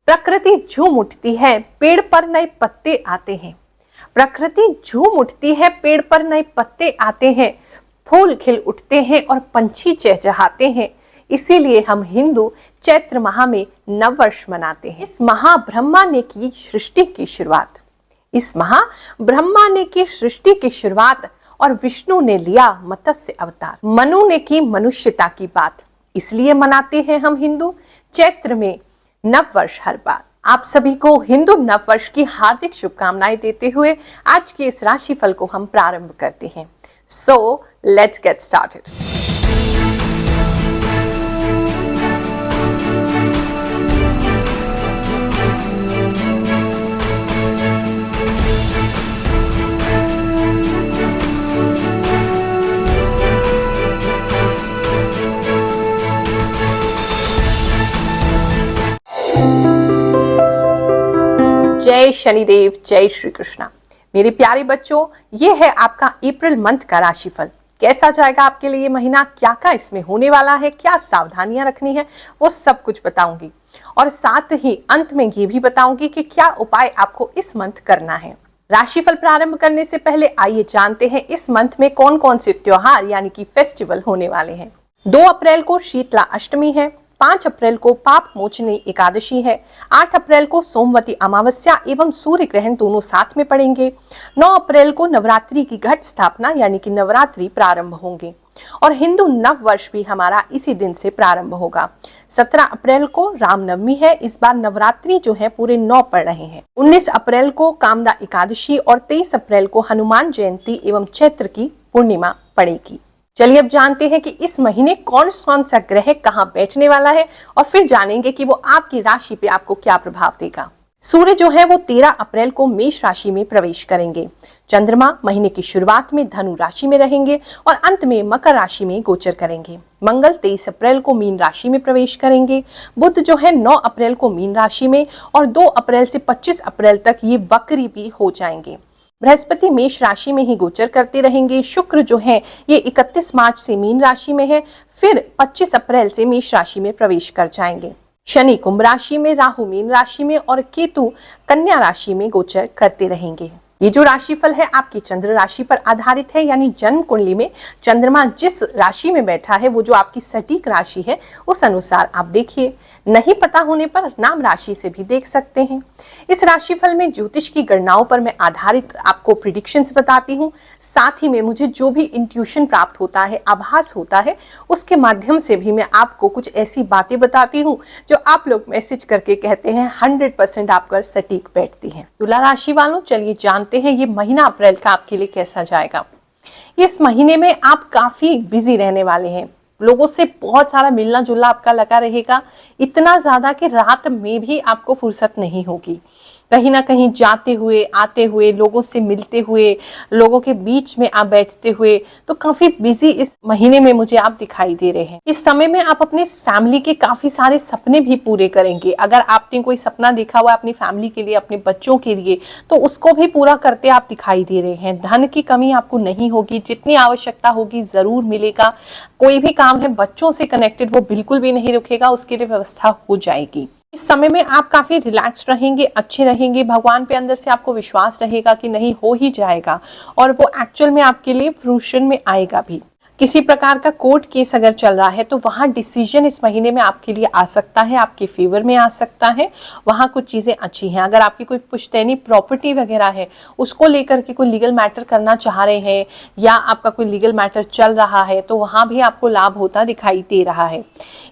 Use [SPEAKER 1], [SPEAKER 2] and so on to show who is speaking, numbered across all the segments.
[SPEAKER 1] प्रकृति झूम उठती है, पेड़ पर नए पत्ते आते हैं। प्रकृति झूम उठती है, पेड़ पर नए पत्ते आते हैं, फूल खिल उठते हैं और पंछी चहचहाते हैं। इसीलिए हम हिंदू चैत्र माह में नववर्ष मनाते हैं। इस माह ब्रह्मा ने की सृष्टि की शुरुआत। इस माह ब्रह्मा ने की सृष्टि की शुरुआत और विष्णु ने लिया मत्स्य अवतार। मनु ने की मनुष्यता की बात। इसलिए मनाते हैं हम हिंदू चैत्र में नववर्ष हर बार। आप सभी को हिंदू नववर्ष की हार्दिक शुभकामनाएं देते हुए आज के इस राशिफल को हम प्रारंभ करते हैं। So let's get started. जय शनिदेव, जय श्री कृष्णा। मेरे प्यारे बच्चों, ये है आपका अप्रैल मंथ का राशिफल। कैसा जाएगा आपके लिए महीना, क्या क्या इसमें होने वाला है, क्या सावधानियां रखनी है, वो सब कुछ बताऊंगी। और साथ ही अंत में ये भी बताऊंगी कि क्या उपाय आपको इस मंथ करना है। राशिफल प्रारंभ करने से पहले आइए जानते हैं इस मंथ में कौन कौन से त्योहार यानी कि फेस्टिवल होने वाले हैं। 2 अप्रैल को शीतला अष्टमी है, 5 अप्रैल को पाप मोचनी एकादशी है, 8 अप्रैल को सोमवती अमावस्या एवं सूर्य ग्रहण दोनों साथ में पड़ेंगे, 9 अप्रैल को नवरात्रि की घट स्थापना यानी कि नवरात्रि प्रारंभ होंगे और हिंदू नव वर्ष भी हमारा इसी दिन से प्रारंभ होगा। 17 अप्रैल को रामनवमी है। इस बार नवरात्रि जो है पूरे 9 पड़ रहे हैं। 19 अप्रैल को कामदा एकादशी और 23 अप्रैल को हनुमान जयंती एवं चैत्र की पूर्णिमा पड़ेगी। चलिए अब जानते हैं कि इस महीने कौन कौन सा ग्रह कहां बैठने वाला है और फिर जानेंगे कि वो आपकी राशि पे आपको क्या प्रभाव देगा। सूर्य जो है वो 13 अप्रैल को मेष राशि में प्रवेश करेंगे। चंद्रमा महीने की शुरुआत में धनु राशि में रहेंगे और अंत में मकर राशि में गोचर करेंगे। मंगल 23 अप्रैल को मीन राशि में प्रवेश करेंगे। बुध जो है 9 अप्रैल को मीन राशि में और 2 अप्रैल से 25 अप्रैल तक ये वक्री भी हो जाएंगे। बृहस्पति मेष राशि में ही गोचर करते रहेंगे। शुक्र जो है ये 31 मार्च से मीन राशि में है, फिर 25 अप्रैल से मेष राशि में प्रवेश कर जाएंगे। शनि कुंभ राशि में, राहु मीन राशि में और केतु कन्या राशि में गोचर करते रहेंगे। ये जो राशिफल है आपकी चंद्र राशि पर आधारित है, यानी जन्म कुंडली में चंद्रमा जिस राशि में बैठा है वो जो आपकी सटीक राशि है उस अनुसार आप देखिए। नहीं पता होने पर नाम राशि से भी देख सकते हैं। इस राशिफल में ज्योतिष की गणनाओं पर मैं आधारित आपको प्रिडिक्शंस बताती हूँ। साथ ही में मुझे जो भी इंट्यूशन प्राप्त होता है, आभास होता है, उसके माध्यम से भी मैं आपको कुछ ऐसी बातें बताती हूँ जो आप लोग मैसेज करके कहते हैं 100% आपका सटीक बैठती है। तुला राशि वालों, चलिए जानते हैं ये महीना अप्रैल का आपके लिए कैसा जाएगा। इस महीने में आप काफी बिजी रहने वाले हैं। लोगों से बहुत सारा मिलना जुलना आपका लगा रहेगा, इतना ज्यादा कि रात में भी आपको फुर्सत नहीं होगी। कहीं ना कहीं जाते हुए, आते हुए, लोगों से मिलते हुए, लोगों के बीच में आप बैठते हुए, तो काफी बिजी इस महीने में मुझे आप दिखाई दे रहे हैं। इस समय में आप अपने फैमिली के काफी सारे सपने भी पूरे करेंगे। अगर आपने कोई सपना देखा हुआ अपनी फैमिली के लिए, अपने बच्चों के लिए, तो उसको भी पूरा करते आप दिखाई दे रहे हैं। धन की कमी आपको नहीं होगी, जितनी आवश्यकता होगी जरूर मिलेगा। कोई भी काम है बच्चों से कनेक्टेड वो बिल्कुल भी नहीं रुकेगा, उसके लिए व्यवस्था हो जाएगी। इस समय में आप काफी रिलैक्स रहेंगे, अच्छे रहेंगे। भगवान पे अंदर से आपको विश्वास रहेगा कि नहीं हो ही जाएगा और वो एक्चुअल में आपके लिए फ्रूशन में आएगा भी। किसी प्रकार का कोर्ट केस अगर चल रहा है तो वहां डिसीजन इस महीने में आपके लिए आ सकता है, आपके फेवर में आ सकता है। वहां कुछ चीजें अच्छी हैं। अगर आपकी कोई पुश्तैनी प्रॉपर्टी वगैरह है, उसको लेकर के कोई लीगल मैटर करना चाह रहे हैं या आपका कोई लीगल मैटर चल रहा है, तो वहां भी आपको लाभ होता दिखाई दे रहा है।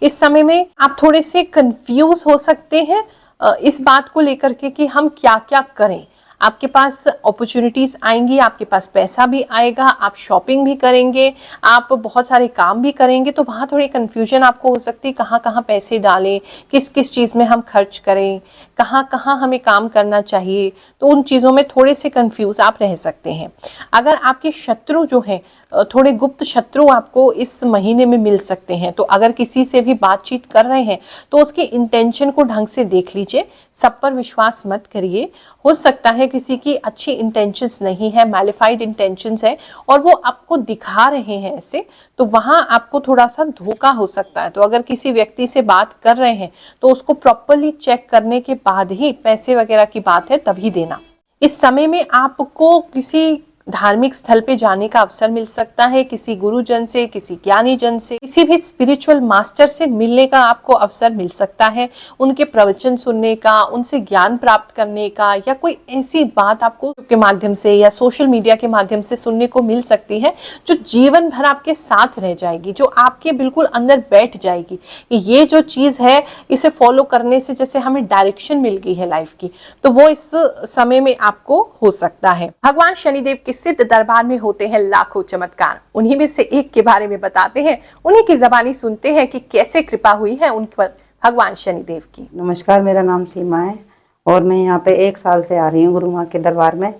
[SPEAKER 1] इस समय में आप थोड़े से कंफ्यूज हो सकते हैं इस बात को लेकर के कि हम क्या क्या करें। आपके पास अपॉर्चुनिटीज आएंगी, आपके पास पैसा भी आएगा, आप शॉपिंग भी करेंगे, आप बहुत सारे काम भी करेंगे, तो वहाँ थोड़ी कंफ्यूजन आपको हो सकती है कहाँ कहाँ पैसे डालें, किस किस चीज़ में हम खर्च करें, कहाँ कहाँ हमें काम करना चाहिए। तो उन चीज़ों में थोड़े से कंफ्यूज आप रह सकते हैं। अगर आपके शत्रु जो हैं थोड़े गुप्त शत्रु आपको इस महीने में मिल सकते हैं। तो अगर किसी से भी बातचीत कर रहे हैं तो उसके इंटेंशन को ढंग से देख लीजिए, सब पर विश्वास मत करिए। हो सकता है किसी की अच्छी इंटेंशंस नहीं है, मैलिफाइड इंटेंशंस है और वो आपको दिखा रहे हैं ऐसे, तो वहां आपको थोड़ा सा धोखा हो सकता है। तो अगर किसी व्यक्ति से बात कर रहे हैं तो उसको प्रॉपरली चेक करने के बाद ही, पैसे वगैरह की बात है तभी देना। इस समय में आपको किसी धार्मिक स्थल पे जाने का अवसर मिल सकता है, किसी गुरुजन से, किसी ज्ञानी जन से, किसी भी स्पिरिचुअल मास्टर से मिलने का आपको अवसर मिल सकता है, उनके प्रवचन सुनने का, उनसे ज्ञान प्राप्त करने का, या कोई ऐसी बात आपको के माध्यम से या सोशल मीडिया के माध्यम से सुनने को मिल सकती है जो जीवन भर आपके साथ रह जाएगी, जो आपके बिल्कुल अंदर बैठ जाएगी कि ये जो चीज है इसे फॉलो करने से जैसे हमें डायरेक्शन मिल गई है लाइफ की, तो वो इस समय में आपको हो सकता है। भगवान शनिदेव सिद्ध दरबार में होते हैं लाखों चमत्कार, उन्हीं में से एक के बारे में बताते हैं, उन्हीं की जबानी सुनते हैं कि कैसे कृपा हुई है उन पर भगवान शनिदेव की।
[SPEAKER 2] नमस्कार, मेरा नाम सीमा है और मैं यहाँ पे 1 साल से आ रही हूँ गुरु माँ के दरबार में।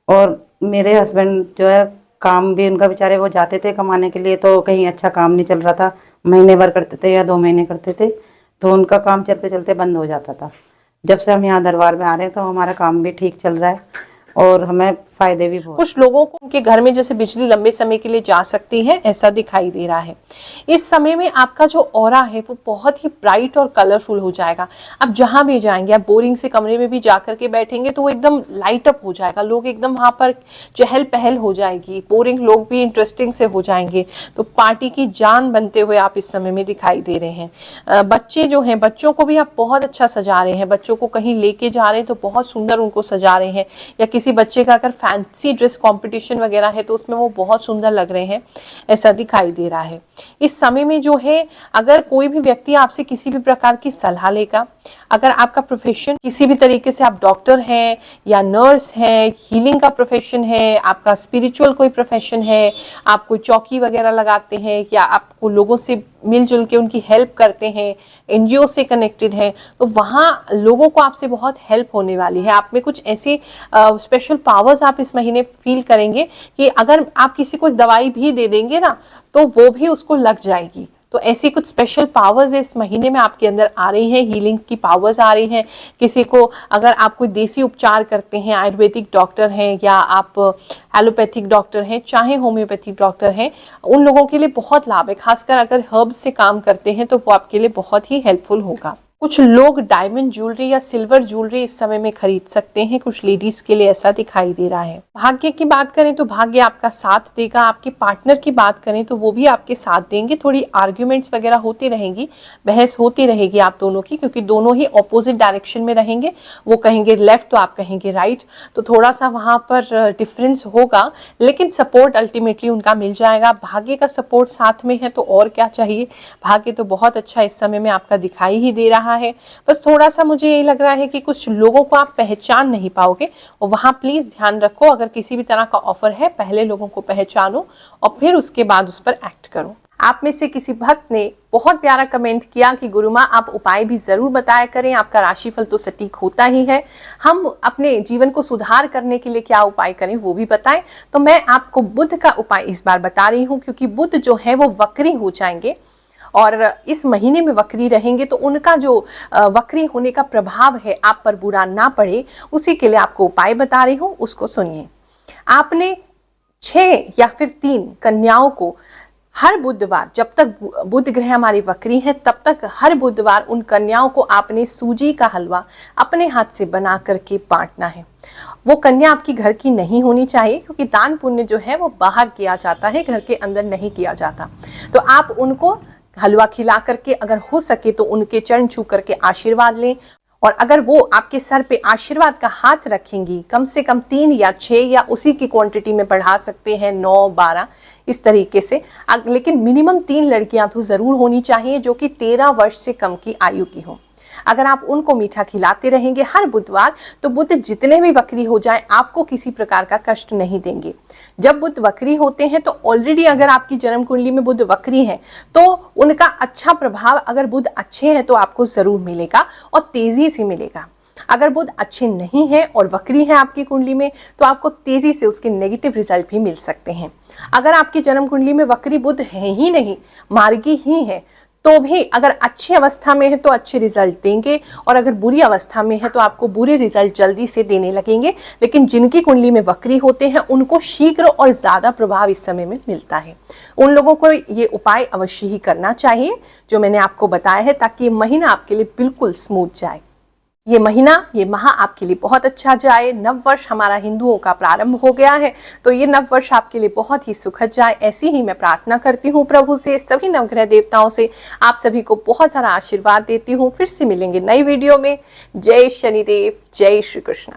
[SPEAKER 2] और मेरे हस्बैंड जो है, काम भी उनका बेचारे, वो जाते थे कमाने के लिए, तो कहीं अच्छा काम नहीं चल रहा था, महीने भर करते थे या 2 महीने करते थे, तो उनका काम चलते चलते बंद हो जाता था। जब से हम यहाँ दरबार में आ रहे हैं तो हमारा काम भी ठीक चल रहा है और हमें फायदे भी बहुत।
[SPEAKER 1] कुछ लोगों को उनके घर में जैसे बिजली लंबे समय के लिए जा सकती है, ऐसा दिखाई दे रहा है। इस समय में आपका जो ऑरा है वो बहुत ही ब्राइट और कलरफुल हो जाएगा। आप जहां भी जाएंगे, आप बोरिंग से कमरे में भी जाकर के बैठेंगे तो वो एकदम लाइट अप हो जाएगा, लोग एकदम वहां पर चहल पहल हो जाएगी, बोरिंग लोग भी इंटरेस्टिंग से हो जाएंगे। तो पार्टी की जान बनते हुए आप इस समय में दिखाई दे रहे हैं। बच्चे जो हैं, बच्चों को भी आप बहुत अच्छा सजा रहे हैं, बच्चों को कहीं लेके जा रहे हैं तो बहुत सुंदर उनको सजा रहे हैं, या किसी बच्चे का अगर फैंसी ड्रेस कंपटीशन वगैरह है तो उसमें वो बहुत सुंदर लग रहे हैं, ऐसा दिखाई दे रहा है। इस समय में जो है, अगर कोई भी व्यक्ति आपसे किसी भी प्रकार की सलाह लेगा, अगर आपका प्रोफेशन किसी भी तरीके से, आप डॉक्टर हैं या नर्स हैं, हीलिंग का प्रोफेशन है, आपका स्पिरिचुअल कोई प्रोफेशन है, आप कोई चौकी वगैरह लगाते हैं या आपको लोगों से मिलजुल के उनकी हेल्प करते हैं, एनजीओ से कनेक्टेड है, तो वहाँ लोगों को आपसे बहुत हेल्प होने वाली है। आप में कुछ ऐसे स्पेशल पावर्स आप इस महीने फील करेंगे कि अगर आप किसी को दवाई भी दे देंगे ना तो वो भी उसको लग जाएगी। तो ऐसी कुछ स्पेशल पावर्स इस महीने में आपके अंदर आ रही हैं, हीलिंग की पावर्स आ रही हैं। किसी को, अगर आप कोई देसी उपचार करते हैं, आयुर्वेदिक डॉक्टर हैं या आप एलोपैथिक डॉक्टर हैं, चाहे होम्योपैथिक डॉक्टर हैं, उन लोगों के लिए बहुत लाभ है। खासकर अगर हर्ब्स से काम करते हैं तो वो आपके लिए बहुत ही हेल्पफुल होगा। कुछ लोग डायमंड ज्वेलरी या सिल्वर ज्वेलरी इस समय में खरीद सकते हैं, कुछ लेडीज के लिए ऐसा दिखाई दे रहा है। भाग्य की बात करें तो भाग्य आपका साथ देगा। आपके पार्टनर की बात करें तो वो भी आपके साथ देंगे। थोड़ी आर्ग्यूमेंट्स वगैरह होती रहेंगी, बहस होती रहेगी आप दोनों की, क्योंकि दोनों ही ऑपोजिट डायरेक्शन में रहेंगे। वो कहेंगे लेफ्ट तो आप कहेंगे राइट, तो थोड़ा सा वहां पर डिफरेंस होगा, लेकिन सपोर्ट अल्टीमेटली उनका मिल जाएगा। भाग्य का सपोर्ट साथ में है तो और क्या चाहिए। भाग्य तो बहुत अच्छा इस समय में आपका दिखाई ही दे रहा है। बस थोड़ा सा मुझे यही लग रहा है कि कुछ लोगों को आप पहचान नहीं पाओगे, और वहां प्लीज ध्यान रखो, अगर किसी भी तरह का ऑफर है पहले लोगों को पहचानो और फिर उसके बाद उस पर एक्ट करो। आप में से किसी भक्त ने बहुत प्यारा कमेंट किया कि गुरु माँ आप उपाय भी जरूर बताया करें, आपका राशिफल तो सटीक होता ही है, हम अपने जीवन को सुधार करने के लिए क्या उपाय करें वो भी बताएं। तो मैं आपको बुध का उपाय इस बार बता रही हूँ, क्योंकि बुध जो है वो वक्री हो जाएंगे और इस महीने में वक्री रहेंगे, तो उनका जो वक्री होने का प्रभाव है आप पर बुरा ना पड़े, उसी के लिए आपको उपाय बता रही हूँ, उसको सुनिए। आपने 6 या फिर 3 कन्याओं को हर बुधवार, जब तक बुध ग्रह हमारी वक्री है तब तक हर बुधवार उन कन्याओं को आपने सूजी का हलवा अपने हाथ से बना करके बांटना है। वो कन्या आपकी घर की नहीं होनी चाहिए, क्योंकि दान पुण्य जो है वो बाहर किया जाता है, घर के अंदर नहीं किया जाता। तो आप उनको हलवा खिला करके, अगर हो सके तो उनके चरण छू करके आशीर्वाद लें, और अगर वो आपके सर पे आशीर्वाद का हाथ रखेंगी, कम से कम 3 या 6 या उसी की क्वांटिटी में बढ़ा सकते हैं 9, 12 इस तरीके से, लेकिन मिनिमम 3 लड़कियां तो जरूर होनी चाहिए जो कि 13 वर्ष से कम की आयु की हो। अगर आप उनको मीठा खिलाते रहेंगे हर बुधवार, तो बुध जितने भी वक्री हो जाए आपको किसी प्रकार का कष्ट नहीं देंगे। जब बुध वक्री होते हैं तो ऑलरेडी अगर आपकी जन्म कुंडली में बुध वक्री है तो उनका अच्छा प्रभाव, अगर बुध अच्छे हैं तो आपको जरूर मिलेगा और तेजी से मिलेगा। अगर बुध अच्छे नहीं है और वक्री है आपकी कुंडली में तो आपको तेजी से उसके नेगेटिव रिजल्ट भी मिल सकते हैं। अगर आपकी जन्म कुंडली में वक्री बुध है ही नहीं, मार्गी ही है, तो भी अगर अच्छी अवस्था में है तो अच्छे रिजल्ट देंगे, और अगर बुरी अवस्था में है तो आपको बुरे रिजल्ट जल्दी से देने लगेंगे। लेकिन जिनकी कुंडली में वक्री होते हैं उनको शीघ्र और ज्यादा प्रभाव इस समय में मिलता है। उन लोगों को ये उपाय अवश्य ही करना चाहिए जो मैंने आपको बताया है, ताकि ये महीना आपके लिए बिल्कुल स्मूथ जाए। ये महीना, ये माह आपके लिए बहुत अच्छा जाए। नव वर्ष हमारा हिंदुओं का प्रारंभ हो गया है, तो ये नव वर्ष आपके लिए बहुत ही सुखद जाए, ऐसी ही मैं प्रार्थना करती हूँ प्रभु से, सभी नवग्रह देवताओं से। आप सभी को बहुत सारा आशीर्वाद देती हूँ। फिर से मिलेंगे नई वीडियो में। जय शनिदेव, जय श्री कृष्ण।